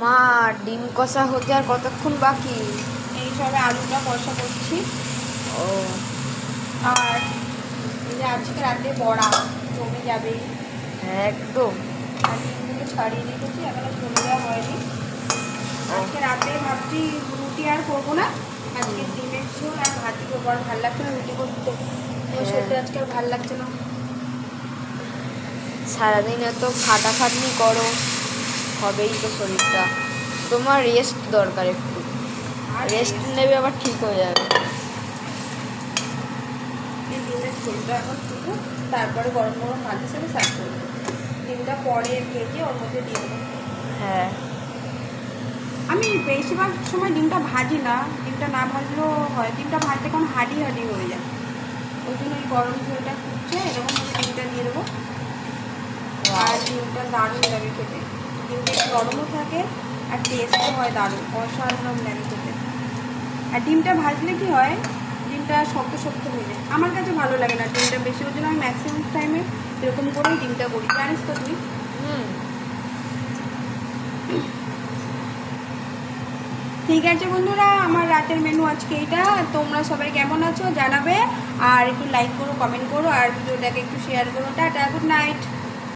মা ডিম কষা হতে আর কতক্ষণ বাকি? এই সবে আলুটা কষা করছি। ও আর এই যে আজকে রাতে বড়া জমে যাবে। একদম। আর ডিমগুলো ছাড়িয়ে রেখেছি, এখনো ঝোল দেওয়া হয়নি। আজকে রাতে ভাবছি রুটি আর করবো না, আজকে ডিমের ঝোল আর ভাতই করবো। আর ভালো লাগছে না রুটি করতে, সত্যি আজকে আর ভালো লাগছে না। সারাদিন এত খাটাখাটনি করো, হবেই তো শরীরটা। তোমার রেস্ট দরকার একটু, আর রেস্ট নেবে আবার ঠিক হয়ে যাবে। এই ডিমের ঝোলটা এখন শুধু, তারপরে গরম গরম ভাতের সাথে সার্ভ করবো। ডিমটা পরে ভেজে ওর মধ্যে দিয়ে দেবো। হ্যাঁ, আমি বেশিরভাগ সময় ডিমটা ভাজি না, ডিমটা না ভাজলেও হয়। ডিমটা ভাজতে কোন হাডি হাডি হয়ে যায়, ওই জন্য এই গরম ঝোলটা ফুটছে, এরকম ডিমটা দিয়ে দেবো। আর ডিমটা দারুণ লাগে খেতে, ডিমটা একটু নরমও থাকে আর টেস্টও হয় দারুণ, অসাধারণ লাগে খেতে। আর ডিমটা ভাজলে কি হয়, ডিমটা শক্ত শক্ত হয়ে যায়, আমার কাছে ভালো লাগে না ডিমটা বেশি, ওই জন্য আমি ম্যাক্সিমাম টাইমে এরকম করেই ডিমটা করি, জানিস তো তুই। ঠিক আছে বন্ধুরা, আমার রাতের মেনু আজকে এইটা। তোমরা সবাই কেমন আছো জানাবে, আর একটু লাইক করো, কমেন্ট করো, আর ভিডিওটাকে একটু শেয়ার করো। Tata, good night.